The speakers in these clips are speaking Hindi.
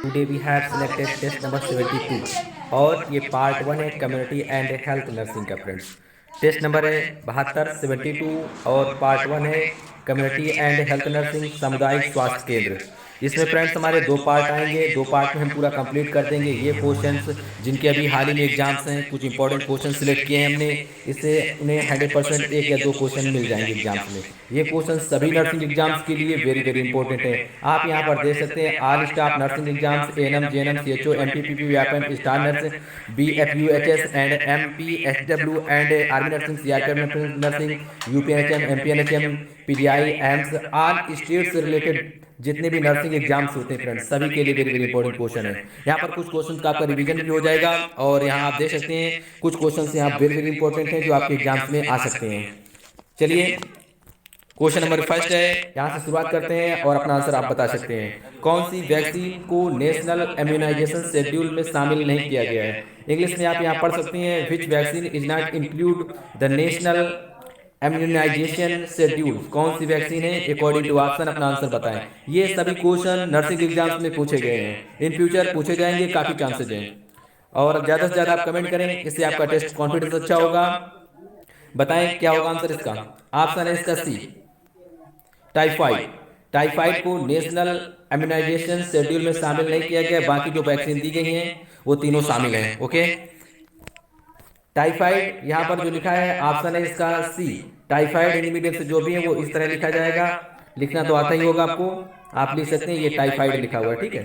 Today we have selected test number 72 और ये पार्ट वन है कम्युनिटी एंड हेल्थ नर्सिंग का फ्रेंड्स। टेस्ट नंबर है 72 और पार्ट वन है कम्युनिटी एंड हेल्थ नर्सिंग सामुदायिक स्वास्थ्य केंद्र। इसमें फ्रेंड्स हमारे दो पार्ट आएंगे, दो पार्ट में हम पूरा कंप्लीट कर देंगे ये क्वेश्चंस जिनके अभी हाल ही में एग्जाम्स हैं। कुछ इंपॉर्टेंट क्वेश्चन सिलेक्ट किए हैं हमने, इससे उन्हें 100% एक या दो क्वेश्चन मिल जाएंगे एग्जाम्स में। ये क्वेश्चन सभी नर्सिंग एग्जाम्स के लिए वेरी वेरी इंपॉर्टेंट है। आप यहाँ पर देख सकते हैं all staff nursing exams ANM JNM CHO MPPP Vyapam star nurse BFUHS and MPSW and army nursing CRPF nursing UPNHM MPNHM PGI AIIMS all state से रिलेटेड जितने भी नर्सिंग एग्जाम्स होते हैं फ्रेंड्स सभी के लिए वेरी वेरी इंपॉर्टेंट क्वेश्चन है। यहाँ पर कुछ क्वेश्चन का आपका रिवीजन भी हो जाएगा और यहाँ आप देख सकते हैं कुछ क्वेश्चन यहाँ वेरी वेरी इंपॉर्टेंट हैं जो आपके एग्जाम्स में आ सकते हैं। चलिए क्वेश्चन नंबर फर्स्ट है, यहाँ से शुरुआत करते हैं और अपना आंसर आप बता सकते हैं। कौन सी वैक्सीन को नेशनल इम्यूनाइजेशन शेड्यूल में शामिल नहीं किया गया है? इंग्लिश में आप यहाँ पढ़ सकते हैं which vaccine is not include the national immunization schedule. कौन सी वैक्सीन है अकॉर्डिंग टू ऑप्शन, अपना आंसर बताएं। ये सभी क्वेश्चन नर्सिंग एग्जाम्स में पूछे गए हैं, इन फ्यूचर पूछे जाएंगे, काफी चांसेस हैं। और ज्यादा से ज्यादा आप कमेंट करें, इससे आपका टेस्ट कॉन्फिडेंस अच्छा होगा। बताएं क्या होगा आंसर इसका। ऑप्शन है इसका सी, टाइफाइड। टाइफाइड को नेशनल इम्यूनाइजेशन शेड्यूल में शामिल नहीं किया गया, बाकी जो वैक्सीन दी गई हैं वो तीनों शामिल हैं। ओके, टाइफाइड यहाँ पर जो लिखा है ऑप्शन है इसका सी, टाइफाइड इनमिडिएट जो भी है वो इस तरह लिखा जाएगा। लिखना तो आता ही होगा आपको, आप लिख सकते हैं ये टाइफाइड लिखा हुआ है, ठीक है।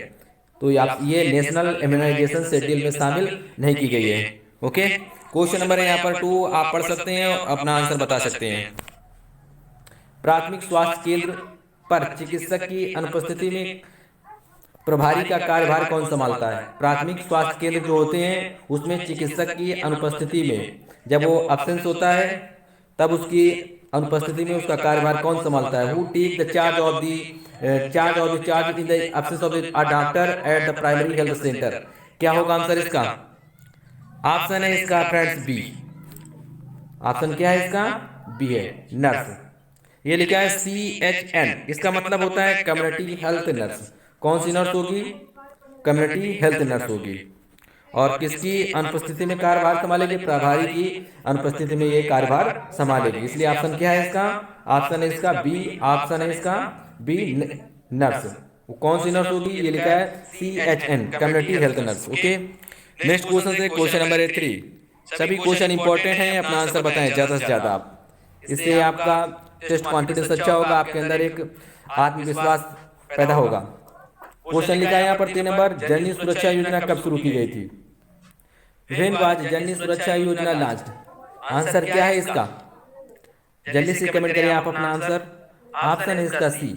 तो आप ये नेशनल इम्यूनाइजेशन शेड्यूल में शामिल नहीं की गई है। ओके, क्वेश्चन नंबर है यहाँ पर 2, आप पढ़ सकते हैं और अपना आंसर बता सकते हैं। प्राथमिक स्वास्थ्य केंद्र पर चिकित्सक की अनुपस्थिति में प्रभारी का कार्यभार कौन संभालता है? प्राथमिक स्वास्थ्य केंद्र जो होते हैं उसमें चिकित्सक की अनुपस्थिति में, जब वो अब्सेंस होता है तब उसकी अनुपस्थिति में उसका कार्यभार कौन संभालता है? Who take the charge of the charge in the absence of a doctor at the primary health centre. क्या होगा आंसर इसका? ऑप्शन है इसका फ्रेंड्स बी। ऑप्शन क्या है इसका? बी है, नर्स। ये लिखा है CHN, इसका मतलब होता है कम्युनिटी हेल्थ नर्स। कौन सी नर्स होगी? कम्युनिटी हेल्थ नर्स होगी। और किसकी अनुपस्थिति में कार्यभार संभालेगी? प्रभारी की अनुपस्थिति में ये कार्यभार संभालेगी। इसलिए ऑप्शन क्या है इसका? ऑप्शन है इसका बी। ऑप्शन है इसका बी, नर्स। कौन सी नर्स होगी? ये लिखा है CHN, community health nurse. Okay, next question है क्वेश्चन नंबर 3। सभी क्वेश्चन इंपॉर्टेंट हैं, अपना आंसर बताएं ज्यादा से ज्यादा आप, इससे आपका टेस्ट कॉन्फिडेंस अच्छा होगा, आपके अंदर एक आत्मविश्वास पैदा होगा। क्वेश्चन लिखा है यहाँ पर 3 नंबर, जननी सुरक्षा योजना कब शुरू की गई थी? व्हेन वाज जननी सुरक्षा योजना लॉन्च्ड? आंसर क्या है इसका? जल्दी से कमेंट करें आप अपना आंसर। ऑप्शन है इसका सी,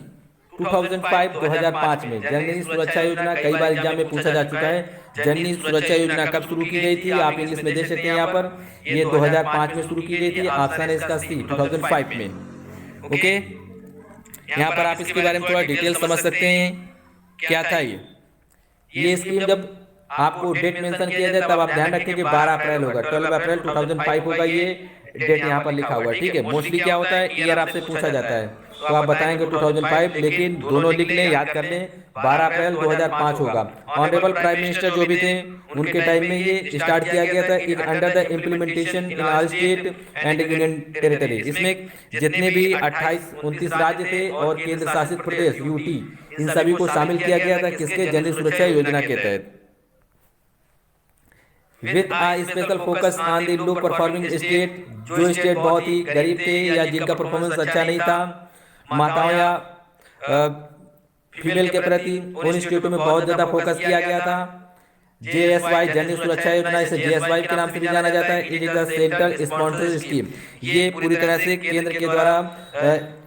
2005 में जननी सुरक्षा योजना कई बार एग्जाम में पूछा जा चुका है। जननी सुरक्षा योजना कब शुरू की गई थी? आप इंग्लिश में देख सकते हैं यहाँ पर, ये 2005 में शुरू की गई थी। ऑप्शन है इसका सी, 2005 में। ओके, यहाँ पर आप इसके बारे में थोड़ा डिटेल समझ सकते हैं। क्या था ये स्कीम जब आपको डेट मेंशन किया जाए तब आप ध्यान रखें कि 12 अप्रैल होगा, 12 अप्रैल 2005 होगा, ये डेट यहाँ पर लिखा हुआ है, ठीक है। मोस्टली क्या होता है, ईयर आपसे पूछा जाता है तो आप बताएंगे 2005, लेकिन दोनों लिख लें, याद कर लें, 12 अप्रैल 2005 होगा। ऑनरेबल प्राइम मिनिस्टर जो भी थे उनके टाइम में ये स्टार्ट किया गया था। It under the implementation in all state and union territory. इसमें जितने भी 29 राज्य थे और केंद्र शासित प्रदेश यूटी, इन सभी को शामिल किया गया था किसके? जननी सुरक्षा योजना के तहत। With a special focus on the low performing state, जो स्टेट बहुत ही गरीब थे या जिनका परफॉर्मेंस अच्छा नहीं था, माताओं या फीमेल के प्रति, उन स्टेटों में बहुत ज्यादा फोकस किया गया था। JSY जननी सुरक्षा योजना, इसे JSY के नाम से भी जाना जाता है। It is the central sponsored scheme, ये पूरी तरह से केंद्र के द्वारा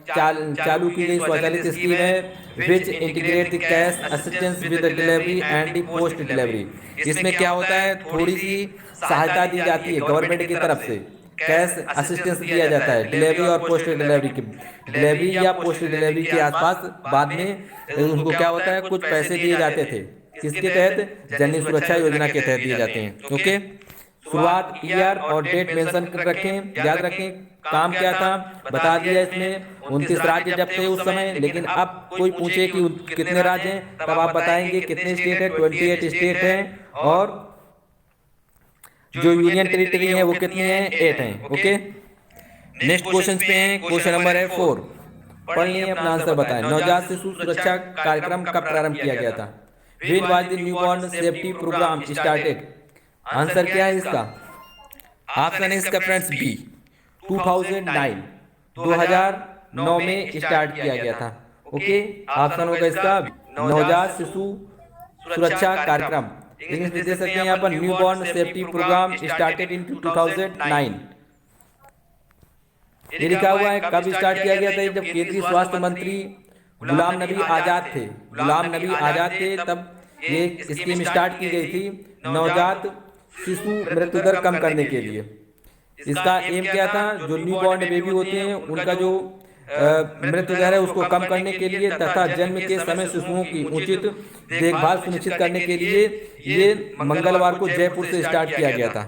चालू की गई स्वचालित स्कीम है। Which integrate the cash assistance with delivery and the post delivery. इसमें क्या होता है, थोड़ी सी सहायता दी जाती है गवर्नमेंट की तरफ से, कैश असिस्टेंस दिया जाता है डिलीवरी और पोस्ट डिलीवरी की, डिलीवरी या पोस्ट डिलीवरी के आसपास। बाद में उनको क्या होता है, कुछ पैसे दिए जाते थे, किसके तहत? जननी सुरक्षा योजना के तहत दिए जाते हैं। ओके, शुरुआत ईयर और डेट मेंशन कर रखें, याद रखें काम क्या था बता दिया इसमें। 29 राज्य जब थे उस समय, लेकिन अब कोई पूछे कि कितने राज्य हैं, तब आप बताएंगे कितने स्टेट है, 28 स्टेट हैं, और जो यूनियन टेरिटरी है वो कितनी है, 8 हैं। ओके, नेक्स्ट क्वेश्चन पे हैं। क्वेश्चन नंबर है 4, पढ़ लिए, अपना आंसर बताएं। नवजात शिशु सुरक्षा कार्यक्रम कब प्रारंभ किया गया था? When was the newborn safety programme started? Answer क्या है इसका? ऑप्शन है इसका फ्रेंड्स बी, 2009, 2009 में स्टार्ट किया गया था। ओके, ऑप्शन होगा इसका नवजात शिशु सुरक्षा कार्यक्रम। इंग्लिश में दे सकते हैं यहाँ पर newborn safety programme started in 2009। ये लिखा हुआ है कब स्टार्ट किया गया था, जब केंद्रीय स्वास्थ्य मंत्री गुलाम नबी आजाद थे, गुलाम नबी आजाद थे, तब ये स्कीम स्टार्ट की गई थी नवजात शिशु मृत्यु दर कम करने के लिए। इसका एम क्या था, जो न्यू बॉर्न बेबी होते हैं उनका जो मृत्यु दर है उसको कम करने के लिए तथा जन्म के समय शिशुओं की उचित देखभाल सुनिश्चित करने के लिए ये मंगलवार को जयपुर से स्टार्ट किया गया था।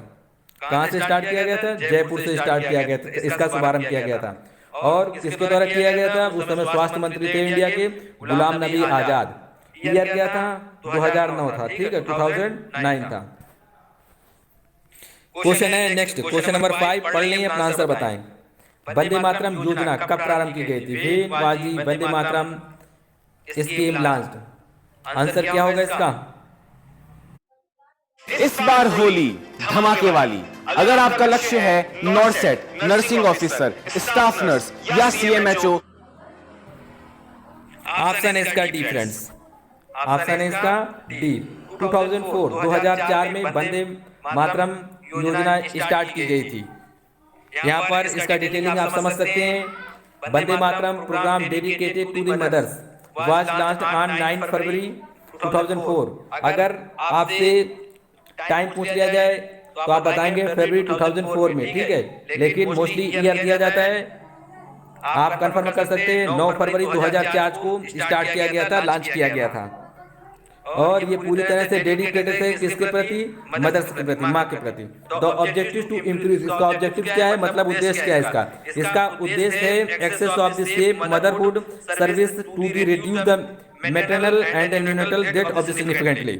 कहाँ से स्टार्ट किया गया था? जयपुर से स्टार्ट किया गया था, इसका शुभारंभ किया गया था। और किसके द्वारा किया गया था? उस समय स्वास्थ्य मंत्री थे इंडिया के गुलाम नबी आजाद। ईयर क्या था? 2009 था, ठीक है, 2009 था। क्वेश्चन है नेक्स्ट, क्वेश्चन नंबर 5, पढ़ लें, अपना आंसर बताएं। वंदे मातरम योजना कब प्रारंभ की गई थी? When was the Vande Mataram scheme launched? Answer क्या होगा इसका? इस बार होली धमाके वाली। अगर आपका लक्ष्य है नॉर्सेट, नर्सिंग ऑफिसर, स्टाफ नर्स या सीएमएचओ, ऑप्शन है इसका डी फ्रेंड्स, ऑप्शन है इसका डी। 2004 में वंदे मातरम योजना स्टार्ट की गई थी। यहाँ पर इसका डिटेलिंग आप समझ सकते हैं। Vande Mataram programme dedicated to the mothers was launched on 9 February 2004। अगर आपसे टाइम पूछ लिया जाए तो आप बताएंगे फरवरी 2004 में, ठीक है, लेकिन मोस्टली ईयर दिया जाता है, आप कंफर्म कर सकते हैं 9 फरवरी 2004 को स्टार्ट किया गया था, लॉन्च किया गया था। और ये पूरी तरह से डेडिकेटेड है किसके प्रति? मदर्स के प्रति, माँ के प्रति। द ऑब्जेक्टिव टू इंक्रीज, इसका ऑब्जेक्टिव क्या है, मतलब उद्देश्य क्या है इसका? इसका उद्देश्य है access of the safe motherhood service to the reduce the maternal and neonatal death of the significantly.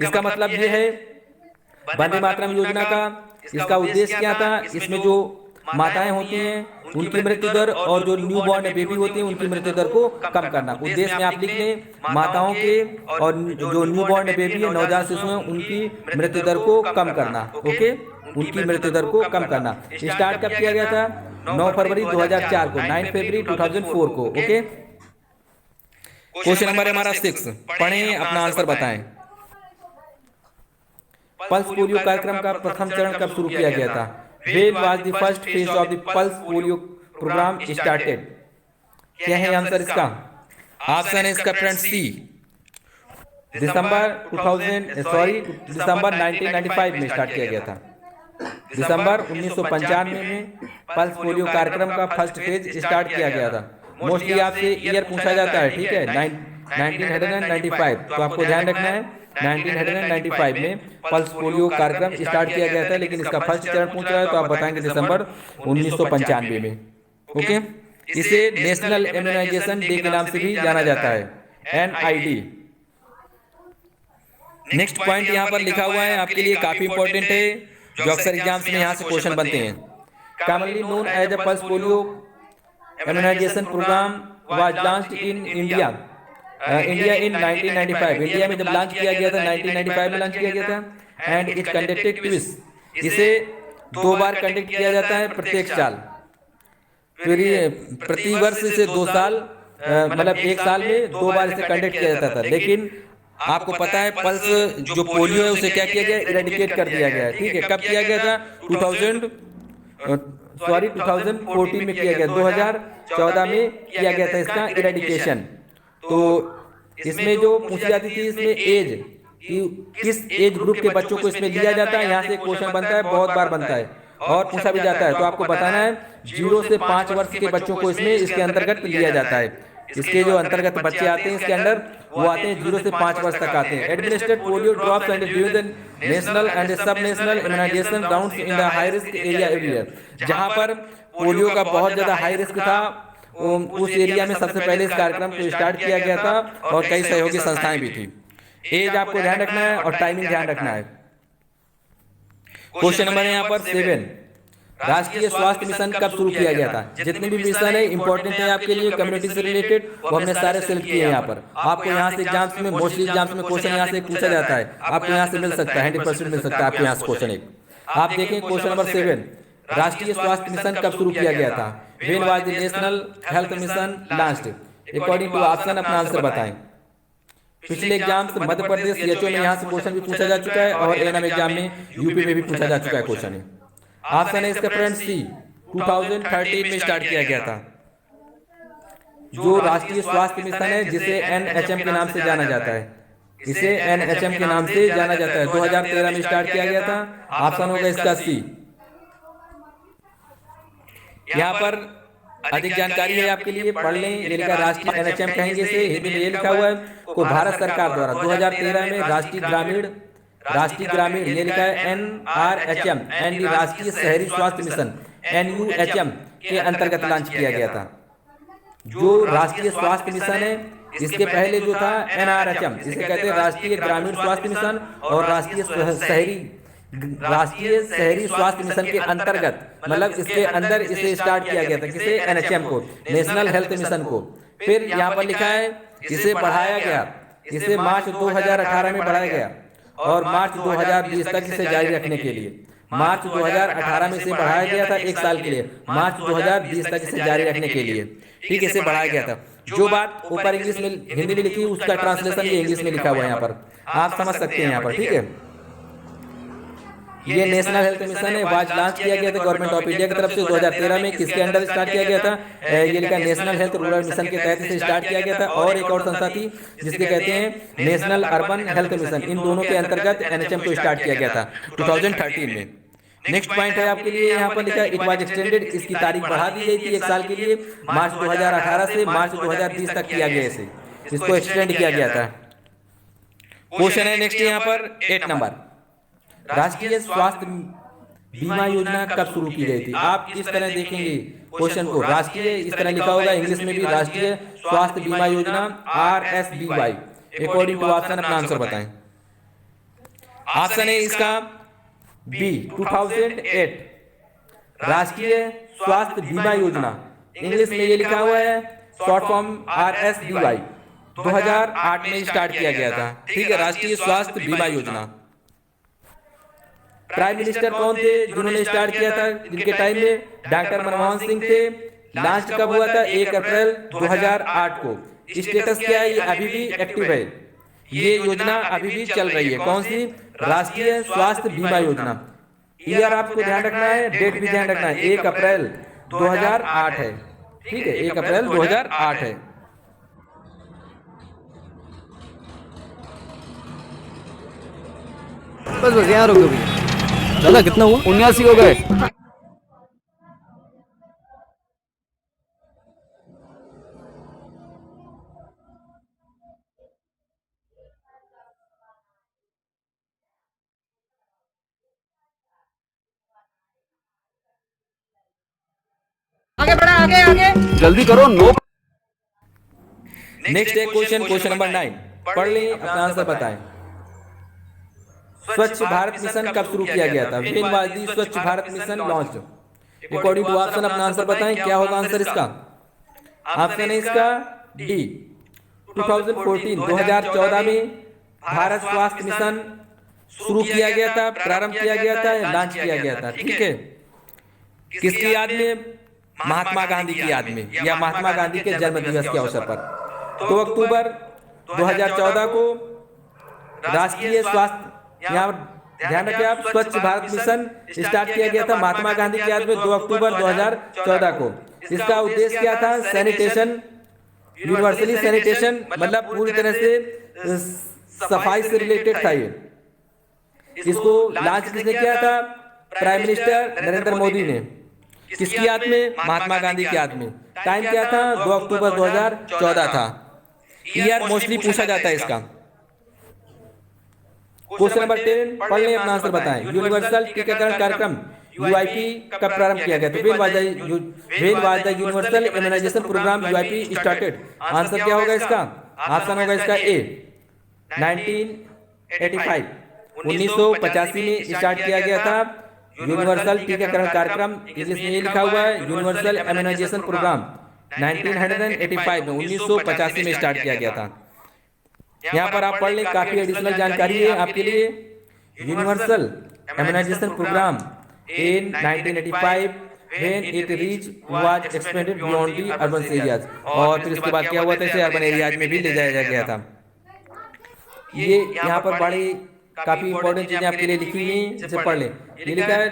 इसका मतलब ये है वंदे मातरम योजना का इसका उद्देश्य क्या था, इसमें जो माताएं होती हैं उनकी मृत्यु दर और जो न्यू बॉर्न बेबी होती हैं उनकी मृत्यु दर को कम करना। उद्देश्य में आप लिख लें माताओं के और जो न्यू बॉर्न बेबी है, नवजात शिशु हैं, उनकी मृत्यु दर को कम करना। ओके, उनकी मृत्यु दर को कम करना। स्टार्ट कब किया गया था? 9 फरवरी 2004 को, 9 फरवरी 2004 को। ओके, क्वेश्चन नंबर है हमारा 6, पढ़ें, अपना आंसर बताएं। पल्स पोलियो कार्यक्रम का प्रथम चरण कब शुरू किया गया था? When was the first phase of the pulse polio program started? क्या है आंसर इसका? ऑप्शन है इसका फ्रेंड सी, दिसंबर 1995 में स्टार्ट किया गया था। दिसंबर 1995 में पल्स पोलियो कार्यक्रम का फर्स्ट फेज स्टार्ट किया गया था। मोस्टली आपसे ईयर पूछा जाता है, ठीक है, 1995, तो आपको ध्यान रखना है 1995 में पल्स पोलियो कार्यक्रम स्टार्ट किया गया था, लेकिन इसका फर्स्ट चरण पूछ रहा है तो आप बताएंगे दिसंबर 1995 में। ओके, इसे नेशनल इम्यूनाइजेशन डे के नाम से भी जाना जाता है, NID। नेक्स्ट पॉइंट यहाँ पर लिखा हुआ है आपके लिए, काफी इंपॉर्टेंट है, जो अक्सर एग्जाम्स में यहाँ से क्वेश्चन बनते हैं। Commonly known as a pulse polio immunization programme was launched in India in 1995। India में जब लॉन्च किया गया था 1995 में लॉन्च किया गया था। एंड इट कंडक्टेड ट्विस, इसे 2 बार कंडक्ट किया जाता है प्रत्येक साल, फिर प्रति वर्ष से 2 साल, मतलब 1 साल में 2 बार इसे कंडक्ट किया जाता था। लेकिन आपको पता है पल्स जो पोलियो है उसे क्या किया गया? इरेडिकेट कर दिया गया है, ठीक है। कब किया गया था? 2014 में किया गया, 2014 में किया गया था इसका इरेडिकेशन। तो इसमें जो पूछी जाती थी इसमें एज कि किस एज ग्रुप के बच्चों को इसमें लिया जाता है, यहाँ से क्वेश्चन बनता है, बहुत बार बनता है और पूछा भी जाता है। तो आपको बताना है 0 से 5 वर्ष के बच्चों को इसमें इसके अंतर्गत लिया जाता है। इसके जो अंतर्गत बच्चे आते हैं इसके अंडर, वो आते हैं 0 से 5 वर्ष तक आते हैं। Administrate polio drops and during the national and sub national immunisation rounds in the high risk area every year. जहां पर पोलियो का बहुत ज्यादा हाई रिस्क था, उस एरिया में सबसे पहले इस कार्यक्रम को स्टार्ट किया गया था और कई सहयोगी संस्थाएं भी थी। एज आपको ध्यान रखना है और टाइमिंग ध्यान रखना है। क्वेश्चन नंबर है यहाँ पर 7, राष्ट्रीय स्वास्थ्य मिशन कब शुरू किया गया था? जितने भी मिशन है इंपॉर्टेंट है आपके लिए कम्युनिटी से रिलेटेड, वो हमने सारे सेलेक्ट किए हैं यहाँ पर। आपको यहाँ से एग्जाम्स में, मोस्टली एग्जाम्स में क्वेश्चन यहाँ से पूछा जाता है, आपको यहाँ से मिल सकता है, 100% मिल सकता है आपको यहाँ से क्वेश्चन एक। आप देखें क्वेश्चन नंबर 7, राष्ट्रीय स्वास्थ्य मिशन कब शुरू किया गया था? When was the national health mission launched? According to option अपना आंसर बताएं। पिछले एग्जाम से मध्य प्रदेश सीएचओ में यहाँ से क्वेश्चन भी पूछा जा चुका है और एएनएम एग्जाम में यूपी में भी पूछा जा चुका है क्वेश्चन। ऑप्शन है इसका फ्रेंड सी, 2013 में स्टार्ट किया गया था। जो राष्ट्रीय स्वास्थ्य मिशन है जिसे एनएचएम के नाम से जाना जाता है, इसे एनएचएम के नाम से जाना जाता है, 2013 में स्टार्ट किया गया था। ऑप्शन होगा इसका सी। यहाँ पर अधिक जानकारी है आपके लिए, पढ़ लें। ये लिखा राष्ट्रीय एनएचएम कहेंगे इसे, हिंदी में ये लिखा हुआ है को भारत सरकार द्वारा 2013 में राष्ट्रीय ग्रामीण ये लिखा है एनआरएचएम एंड राष्ट्रीय शहरी स्वास्थ्य मिशन एनयूएचएम के अंतर्गत लॉन्च किया गया था। जो राष्ट्रीय स्वास्थ्य मिशन है इसके पहले जो था एनआरएचएम, इसे कहते हैं राष्ट्रीय ग्रामीण स्वास्थ्य मिशन, और राष्ट्रीय शहरी स्वास्थ्य मिशन के अंतर्गत मतलब इसके अंदर इसे स्टार्ट किया गया था, किसे? एनएचएम को, नेशनल हेल्थ मिशन को। फिर यहाँ पर लिखा है इसे बढ़ाया गया, इसे मार्च 2018 में बढ़ाया गया और मार्च 2020 तक इसे जारी रखने के लिए, मार्च 2018 में इसे बढ़ाया गया था 1 साल के लिए, मार्च 2020 तक इसे जारी रखने के लिए, ठीक है, इसे बढ़ाया गया था। जो बात ऊपर इंग्लिश में हिंदी में लिखी उसका ट्रांसलेशन ये इंग्लिश में लिखा हुआ है यहाँ पर, आप समझ सकते हैं यहाँ पर, ठीक है। ये नेशनल हेल्थ मिशन है, वाज लॉन्च किया गया था गवर्नमेंट ऑफ इंडिया की तरफ से 2013 में। किसके अंडर स्टार्ट किया गया था? ये लिखा नेशनल हेल्थ रूरल मिशन के तहत इसे स्टार्ट किया गया था। और एक और संस्था थी जिसके कहते हैं नेशनल अर्बन हेल्थ मिशन, इन दोनों के अंतर्गत एनएचएम को स्टार्ट किया गया था 2013 में। नेक्स्ट पॉइंट है आपके लिए यहाँ पर लिखा है इट वाज एक्सटेंडेड, इसकी तारीख बढ़ा दी गई थी 1 साल के लिए, मार्च 2018 से मार्च 2020 तक किया गया, इसे इसको एक्सटेंड किया गया था। क्वेश्चन है नेक्स्ट यहाँ पर 8 नंबर, राष्ट्रीय स्वास्थ्य बीमा योजना कब शुरू की गई थी? आप इस तरह देखेंगे क्वेश्चन को, राष्ट्रीय इस तरह लिखा होगा इंग्लिश में भी, राष्ट्रीय स्वास्थ्य बीमा योजना RSBY। अकॉर्डिंग टू ऑप्शन अपना आंसर बताएं। ऑप्शन है इसका बी, 2008 राष्ट्रीय स्वास्थ्य बीमा योजना, इंग्लिश में ये लिखा हुआ है शॉर्ट फॉर्म RSBY, 2008 में स्टार्ट किया गया था, ठीक है, राष्ट्रीय स्वास्थ्य बीमा योजना। प्राइम मिनिस्टर कौन थे जिन्होंने स्टार्ट किया था, जिनके टाइम में? डॉक्टर मनमोहन सिंह थे। लॉन्च कब हुआ था? 1 अप्रैल 2008 को। स्टेटस क्या है? ये अभी भी एक्टिव है, ये योजना अभी भी चल रही है। कौन सी? राष्ट्रीय स्वास्थ्य बीमा योजना। ईयर आपको ध्यान रखना है, डेट भी ध्यान रखना है, 1 अप्रैल 2008 है, ठीक है, 1 अप्रैल 2008 है। बस यहाँ रोक दो भैया। दादा कितना हुआ? 79 हो गए। आगे बढ़ा, आगे आगे जल्दी करो, नो। नेक्स्ट है क्वेश्चन नंबर 9, पढ़ लें, अपना आंसर बताएं। स्वच्छ भारत मिशन कब शुरू किया गया था? When was the Swachh Bharat mission launched? According to option अपना आंसर बताएं, क्या होगा आंसर इसका? ऑप्शन है इसका डी, 2014 में भारत स्वास्थ्य मिशन शुरू किया गया था, प्रारंभ किया गया था, लॉन्च किया गया था, ठीक है। किसकी याद में? महात्मा गांधी की याद में, या महात्मा गांधी के जन्म दिवस के अवसर पर 2 अक्टूबर 2014 को राष्ट्रीय स्वास्थ्य, यहाँ ध्यान रखिए आप, स्वच्छ भारत मिशन स्टार्ट किया गया था महात्मा गांधी की याद में 2 अक्टूबर 2014 को। इसका उद्देश्य क्या था? सैनिटेशन, यूनिवर्सली सैनिटेशन, मतलब पूरी तरह से सफाई से रिलेटेड था ये। इसको लॉन्च किसने किया था? प्राइम मिनिस्टर नरेंद्र मोदी ने। किसकी याद में? महात्मा गांधी की याद में। टाइम क्या था? 2 अक्टूबर 2014 था। ईयर मोस्टली पूछा जाता है इसका। क्वेश्चन नंबर 10 पढ़ लें, अपना आंसर बताएं। यूनिवर्सल टीकाकरण कार्यक्रम यूआईपी कब प्रारंभ किया गया? तो when was the universal immunization programme UIP started? Answer क्या होगा इसका? ऑप्शन होगा इसका ए 1985, 1985 में स्टार्ट किया गया था यूनिवर्सल टीकाकरण कार्यक्रम। इंग्लिश में ये लिखा हुआ है यूनिवर्सल इम्यूनाइजेशन प्रोग्राम 1985 में 1985 में स्टार्ट किया गया था। यहाँ पर आप पढ़ लें, काफी एडिशनल जानकारी है आपके लिए। Universal immunization programme in 1985 when it reach was expanded beyond the urban areas, और फिर इसके बाद क्या हुआ था, इसे अर्बन एरियाज में भी ले जाया गया था। ये यहाँ पर बड़ी काफी इंपॉर्टेंट चीजें आपके लिए लिखी हुई हैं, इसे पढ़ लें। ये लिखा है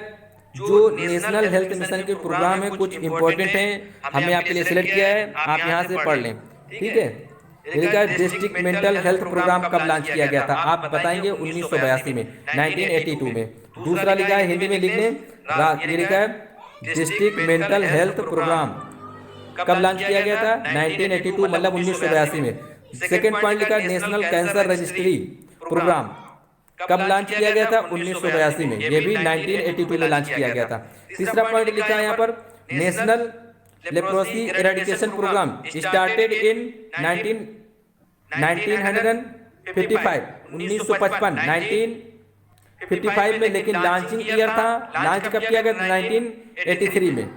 जो नेशनल हेल्थ मिशन के प्रोग्राम है कुछ इंपॉर्टेंट हैं, हमने आपके लिए सिलेक्ट किया है, आप यहाँ से पढ़ लें, ठीक है। ये लिखा है डिस्ट्रिक्ट मेंटल हेल्थ प्रोग्राम कब लॉन्च किया गया था? आप बताएंगे 1982 में, 1982 में। दूसरा लिखा है, हिंदी में लिख लें, ये लिखा है डिस्ट्रिक्ट मेंटल हेल्थ प्रोग्राम कब लॉन्च किया गया था? 1982 मतलब 1982 में। सेकंड पॉइंट लिखा है नेशनल कैंसर रजिस्ट्री प्रोग्राम कब लॉन्च किया गया था? 1982 में, ये भी 1982 में लॉन्च किया गया था। तीसरा पॉइंट लिखा है यहाँ पर national leprosy eradication programme started in 1955 में, लेकिन लॉन्चिंग ईयर था, लॉन्च कब किया गया? 1983 में।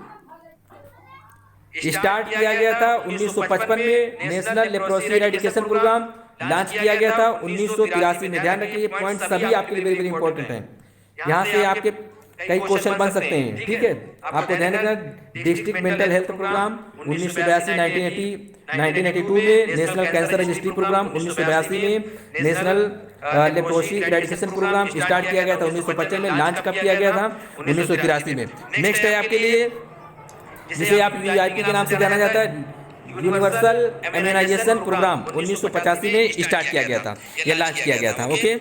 स्टार्ट किया गया था 1955 में, national leprosy eradication programme launch किया गया था 1983 में। ध्यान रखिए, ये पॉइंट सभी आपके लिए वेरी वेरी इंपॉर्टेंट हैं, यहाँ से आपके कई क्वेश्चन बन सकते हैं, ठीक है। आपको ध्यान रखना, डिस्ट्रिक्ट मेंटल हेल्थ प्रोग्राम 1982 में, नेशनल कैंसर रजिस्ट्री प्रोग्राम 1982 में, national leprosy eradication programme start किया गया था 1955 में, लॉन्च कब किया गया था? 1983 में। नेक्स्ट है आपके लिए, जिसे आप यूआईपी के नाम से जाना जाता है, यूनिवर्सल इम्यूनाइजेशन प्रोग्राम 1985 में स्टार्ट किया गया था या लॉन्च किया गया था, ओके।